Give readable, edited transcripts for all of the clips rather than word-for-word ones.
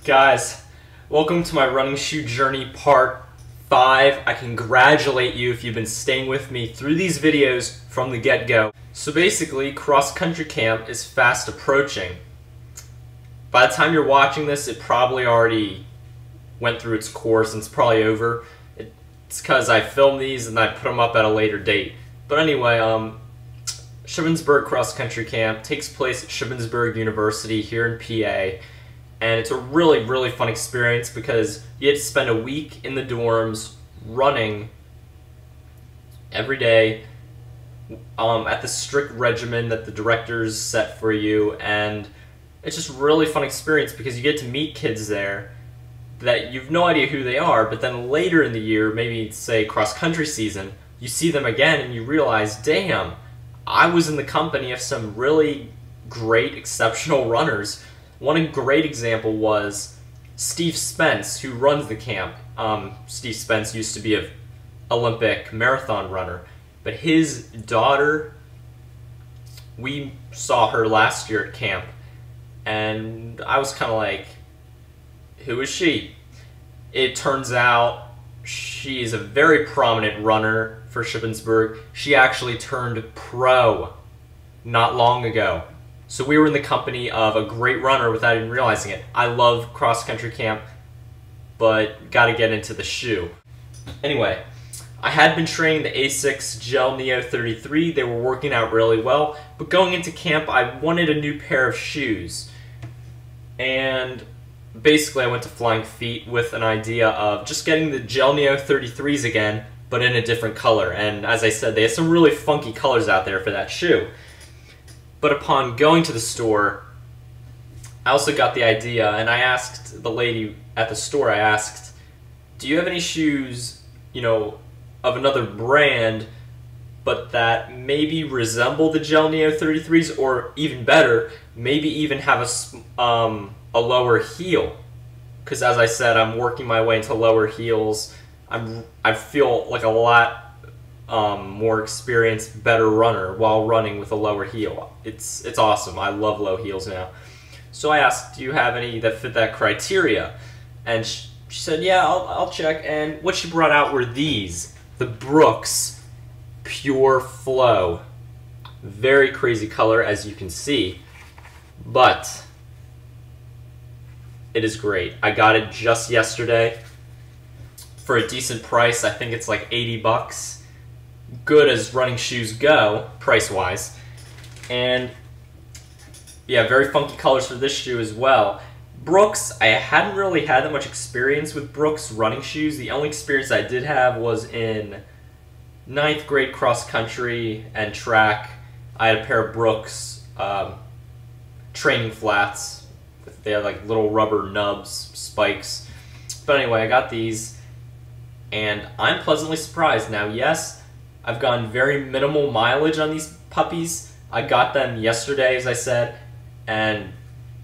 Guys, welcome to my running shoe journey part 5. I congratulate you if you've been staying with me through these videos from the get-go. So basically, cross-country camp is fast approaching. By the time you're watching this, it probably already went through its course and it's probably over. It's because I filmed these and I put them up at a later date. But anyway, Shippensburg cross-country camp takes place at Shippensburg University here in PA. And it's a really, really fun experience because you get to spend a week in the dorms running every day at the strict regimen that the directors set for you. And it's just a really fun experience because you get to meet kids there that you've no idea who they are, but then later in the year, maybe say cross-country season, you see them again and you realize, damn, I was in the company of some really great, exceptional runners. One great example was Steve Spence, who runs the camp. Steve Spence used to be an Olympic marathon runner, but his daughter, we saw her last year at camp, and I was kind of like, who is she? It turns out she is a very prominent runner for Shippensburg. She actually turned pro not long ago. So we were in the company of a great runner without even realizing it. I love cross-country camp, but gotta get into the shoe. Anyway, I had been training the Asics Gel Neo 33. They were working out really well, but going into camp, I wanted a new pair of shoes. And basically, I went to Flying Feet with an idea of just getting the Gel Neo 33s again, but in a different color. And as I said, they have some really funky colors out there for that shoe. But upon going to the store, I also got the idea, and I asked the lady at the store, I asked, do you have any shoes, of another brand, but that maybe resemble the Gel Neo 33s, or even better, maybe even have a lower heel? Because as I said, I'm working my way into lower heels. I feel like a lot more experienced, better runner while running with a lower heel. It's awesome. I love low heels now. So I asked, do you have any that fit that criteria? And she said, yeah, I'll check. And what she brought out were these, the Brooks PureFlow. Very crazy color, as you can see, but it is great. I got it just yesterday for a decent price. I think it's like 80 bucks. Good as running shoes go, price-wise. And yeah, very funky colors for this shoe as well. Brooks, I hadn't really had that much experience with Brooks running shoes. The only experience I did have was in 9th grade cross-country and track. I had a pair of Brooks training flats. They had like little rubber nubs, spikes. But anyway, I got these, and I'm pleasantly surprised. Now, yes, I've gone very minimal mileage on these puppies. I got them yesterday, as I said, and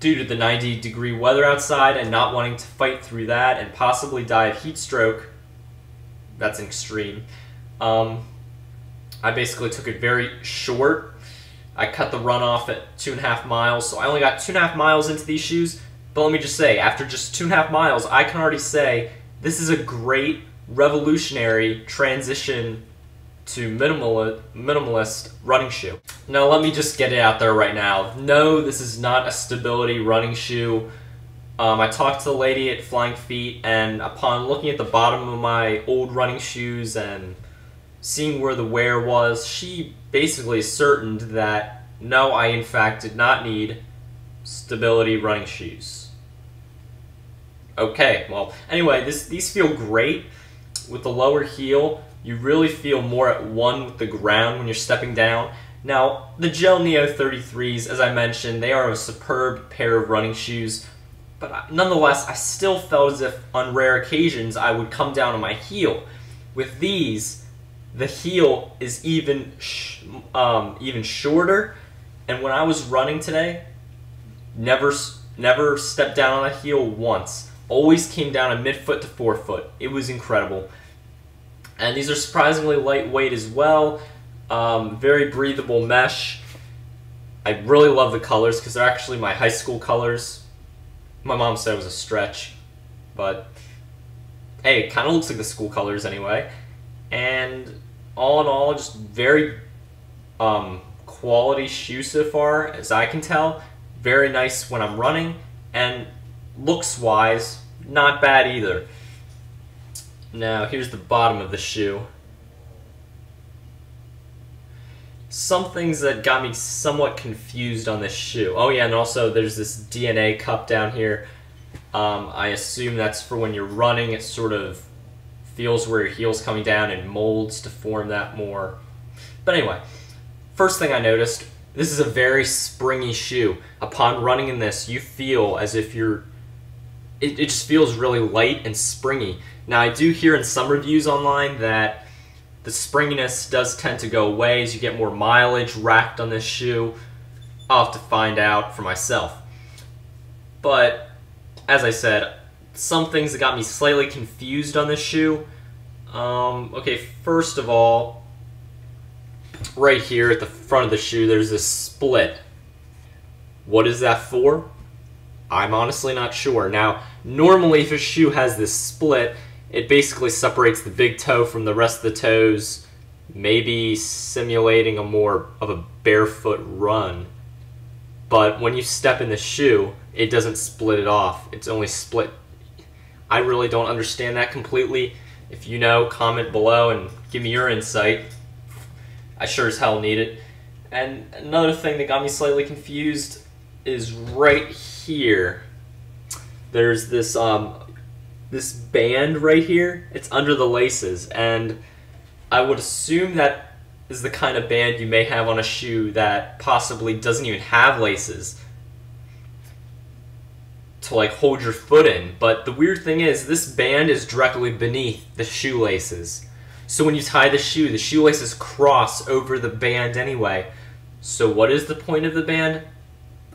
due to the 90-degree weather outside and not wanting to fight through that and possibly die of heat stroke, that's an extreme, I basically took it very short. I cut the run off at 2.5 miles, so I only got 2.5 miles into these shoes, but let me just say, after just 2.5 miles, I can already say this is a great, revolutionary transition to minimalist running shoe. Now let me just get it out there right now. No, this is not a stability running shoe. I talked to the lady at Flying Feet, and upon looking at the bottom of my old running shoes and seeing where the wear was, she basically ascertained that no, I in fact did not need stability running shoes. Okay, well, anyway, these feel great with the lower heel. You really feel more at one with the ground when you're stepping down. Now, the Gel Neo 33s, as I mentioned, they are a superb pair of running shoes, but nonetheless, I still felt as if on rare occasions I would come down on my heel. With these, the heel is even shorter, and when I was running today, never stepped down on a heel once. Always came down a midfoot to forefoot. It was incredible. And these are surprisingly lightweight as well. Very breathable mesh. I really love the colors because they're actually my high school colors. My mom said it was a stretch, but hey, it kind of looks like the school colors anyway. And all in all, just very quality shoe so far, as I can tell. Very nice when I'm running, and looks-wise, not bad either. Now, here's the bottom of the shoe. Some things that got me somewhat confused on this shoe. Oh yeah, and also there's this DNA cup down here. I assume that's for when you're running. It sort of feels where your heel's coming down and molds to form that more. But anyway, first thing I noticed, this is a very springy shoe. Upon running in this, you feel as if you're... It just feels really light and springy. Now, I do hear in some reviews online that the springiness does tend to go away as you get more mileage racked on this shoe. I'll have to find out for myself. But, as I said, some things that got me slightly confused on this shoe. Okay, first of all, right here at the front of the shoe, there's this split. What is that for? I'm honestly not sure. Now, normally if a shoe has this split, it basically separates the big toe from the rest of the toes, maybe simulating a more of a barefoot run. But when you step in the shoe, it doesn't split it off. It's only split. I really don't understand that completely. If you know, comment below and give me your insight. I sure as hell need it. And another thing that got me slightly confused is right here. There's this this band right here. It's under the laces, and I would assume that is the kind of band you may have on a shoe that possibly doesn't even have laces to like hold your foot in. But the weird thing is, this band is directly beneath the shoelaces. So when you tie the shoelaces cross over the band anyway. So what is the point of the band?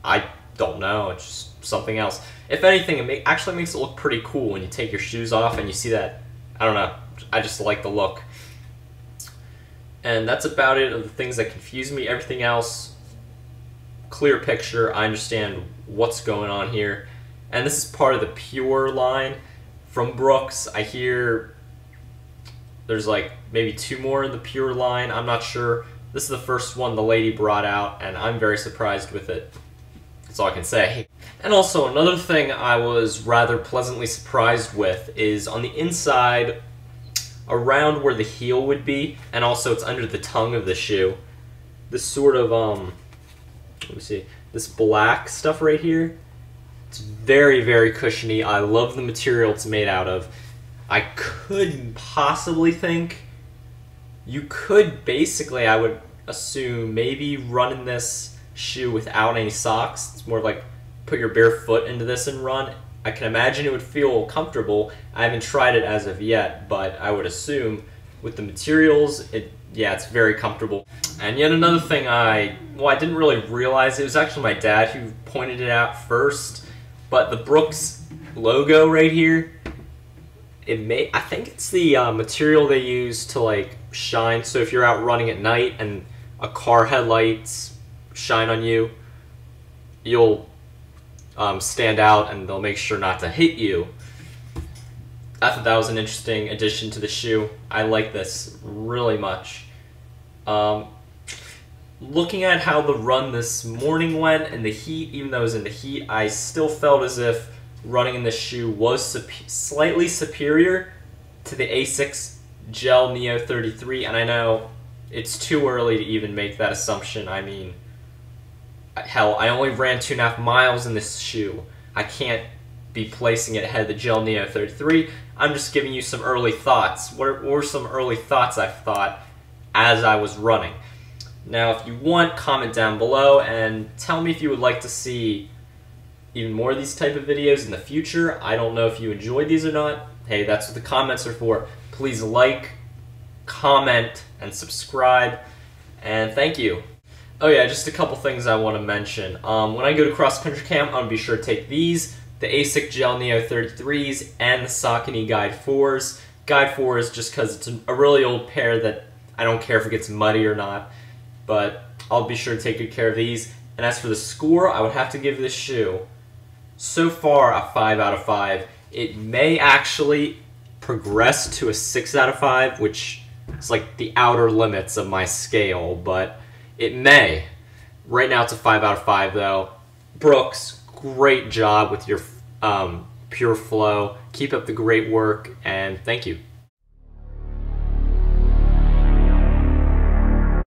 I don't know. It's just something else. If anything, it actually makes it look pretty cool when you take your shoes off and you see that. I don't know. I just like the look. And that's about it of the things that confuse me. Everything else, clear picture. I understand what's going on here. And this is part of the Pure line from Brooks. I hear there's like maybe 2 more in the Pure line. I'm not sure. This is the first one the lady brought out, and I'm very surprised with it. That's all I can say. And also, another thing I was rather pleasantly surprised with is on the inside, around where the heel would be, and also it's under the tongue of the shoe, this sort of, let me see, this black stuff right here, it's very, very cushiony. I love the material it's made out of. I could possibly think you could basically, I would assume, maybe run in this shoe without any socks. It's more like put your bare foot into this and run. I can imagine it would feel comfortable. I haven't tried it as of yet, but I would assume with the materials, yeah, it's very comfortable. And yet another thing I didn't really realize, it was actually my dad who pointed it out first, but the Brooks logo right here, I think it's the material they use to like shine. So if you're out running at night and a car headlights shine on you, you'll stand out and they'll make sure not to hit you. I thought that was an interesting addition to the shoe. I like this really much. Looking at how the run this morning went in the heat, even though I was in the heat, I still felt as if running in this shoe was slightly superior to the Asics Gel Neo 33, and I know it's too early to even make that assumption. I mean, hell, I only ran 2.5 miles in this shoe. I can't be placing it ahead of the Gel Neo 33. I'm just giving you some early thoughts. What were some early thoughts I've thought as I was running? Now, if you want, comment down below and tell me if you would like to see even more of these type of videos in the future. I don't know if you enjoyed these or not. Hey, that's what the comments are for. Please like, comment, and subscribe, and thank you. Oh yeah, just a couple things I want to mention. When I go to cross-country camp, I'm going to be sure to take these, the ASIC Gel Neo 33s, and the Saucony Guide 4s. Guide 4s just because it's a really old pair that I don't care if it gets muddy or not, but I'll be sure to take good care of these. And as for the score, I would have to give this shoe So far, a 5 out of 5. It may actually progress to a 6 out of 5, which is like the outer limits of my scale, but it may. Right now it's a 5 out of 5 though. Brooks, great job with your PureFlow. Keep up the great work, and thank you.